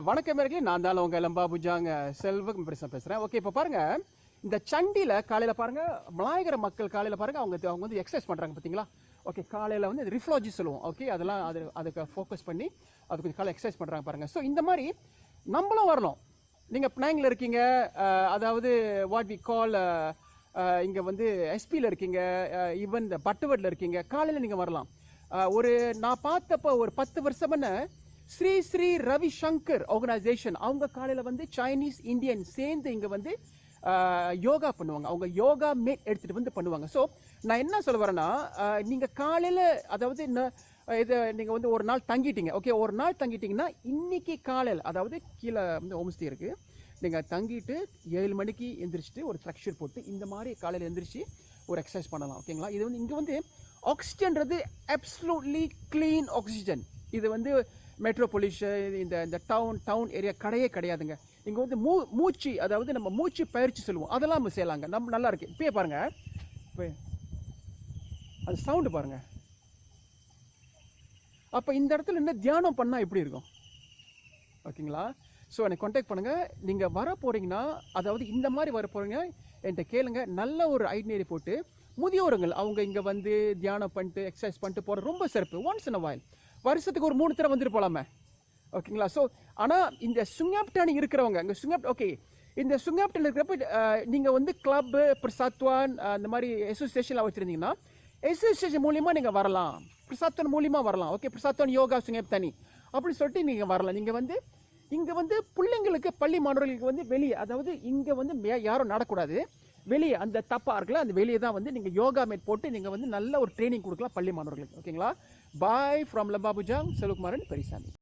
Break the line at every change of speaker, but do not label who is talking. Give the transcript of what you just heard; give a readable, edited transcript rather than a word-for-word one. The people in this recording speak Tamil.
வணக்கம் நேயர்களே, நான் தான் உங்கள் லம்பாபுஜாங்க செல்வம் பேசுகிறேன். ஓகே, இப்போ பாருங்கள், இந்த சண்டியில் காலையில் பாருங்கள், மலாயகர மக்கள் காலையில் பாருங்கள், அவங்க வந்து எக்ஸசைஸ் பண்ணுறாங்க பார்த்தீங்களா. ஓகே, காலையில் வந்து ரிஃப்ளாஜி சொல்லுவோம். ஓகே, அதெல்லாம் அதுக்கு ஃபோக்கஸ் பண்ணி அது கொஞ்சம் காலையில் எக்ஸசைஸ் பண்ணுறாங்க பாருங்கள். ஸோ இந்த மாதிரி நம்மளும் வரணும். நீங்கள் பினாங்கில் இருக்கீங்க, அதாவது வாட் வி கால் இங்கே வந்து எஸ்பியில் இருக்கீங்க, ஈவன் இந்த பட்டுவட்டில் இருக்கீங்க, காலையில் நீங்கள் வரலாம். நான் பார்த்தப்போ ஒரு 10 வருஷம்னு ஸ்ரீ ஸ்ரீ ரவிசங்கர் ஆர்கனைசேஷன், அவங்க காலையில் வந்து சைனீஸ் இந்தியன் சேர்ந்து இங்கே வந்து யோகா பண்ணுவாங்க. அவங்க யோகா மேட் எடுத்துகிட்டு வந்து பண்ணுவாங்க. ஸோ நான் என்ன சொல்ல வரேன்னா, நீங்கள் காலையில் அதாவது இதை நீங்கள் வந்து ஒரு நாள் தங்கிட்டீங்க. ஓகே, ஒரு நாள் தங்கிட்டீங்கன்னா இன்னைக்கு காலையில், அதாவது கீழே வந்து ஹோம்ஸ்டே இருக்குது, நீங்கள் தங்கிட்டு 7 மணிக்கு எந்திரிச்சிட்டு ஒரு ட்ரக்ஷர் போட்டு இந்த மாதிரி காலையில் எந்திரிச்சு ஒரு எக்ஸசைஸ் பண்ணலாம். ஓகேங்களா. இது வந்து இங்கே வந்து ஆக்சிஜன்றது அப்சல்யூட்லி க்ளீன் ஆக்சிஜன். இது வந்து மெட்ரோபொலிஷன் இந்த டவுன் ஏரியா கிடையாதுங்க. இங்கே வந்து மூச்சு, அதாவது நம்ம மூச்சு பயிற்சி சொல்லுவோம், அதெல்லாம் நம்ம செய்யலாங்க. நம்ம நல்லா இருக்கு. இப்போயே பாருங்கள், இப்போ அது சவுண்டு பாருங்கள். அப்போ இந்த இடத்துல என்ன தியானம் பண்ணால் எப்படி இருக்கும்? ஓகேங்களா. ஸோ எனக்கு கான்டாக்ட் பண்ணுங்கள். நீங்கள் வர போகிறீங்கன்னா, அதாவது இந்த மாதிரி வர போகிறீங்க என்கிட்ட கேளுங்க. நல்ல ஒரு ஐடினரி போட்டு முதியோருங்கள் அவங்க இங்கே வந்து தியானம் பண்ணிட்டு எக்ஸசைஸ் பண்ணிட்டு போகிற ரொம்ப சிறப்பு. ஒன்ஸ் இன் அ வைல், வருஷத்துக்கு ஒரு 3 தடவை வந்துட்டு போகலாமே. ஓகேங்களா. ஸோ ஆனால் இந்த சுங்யாப்டானி இருக்கிறவங்க, இங்கே ஓகே, இந்த சுங்யாப்டான் இருக்கிறப்ப நீங்கள் வந்து கிளப்பு பிரசாத்வான் இந்த மாதிரி அசோசியேஷன்லாம் வச்சுருந்தீங்கன்னா அசோசியேஷன் மூலியமாக நீங்கள் வரலாம், பிரசாத்வான் மூலியமாக வரலாம். ஓகே, பிரசாத்வான் யோகா சுங்யாப்டானி அப்படின்னு சொல்லிட்டு நீங்கள் வரலாம். நீங்கள் வந்து இங்கே வந்து பிள்ளைங்களுக்கு, பள்ளி மாணவர்களுக்கு வந்து வெளியே, அதாவது இங்கே வந்து யாரும் நடக்கூடாது, வெளியே அந்த தப்பா இருக்குல்ல, அந்த வெளியே தான் வந்து நீங்கள் யோகா மேட் போட்டு நீங்கள் வந்து நல்ல ஒரு ட்ரைனிங் கொடுக்கலாம் பள்ளி மாணவர்களுக்கு. ஓகேங்களா. Bye from Lembah Bujang, Selvakumaran Periyasamy.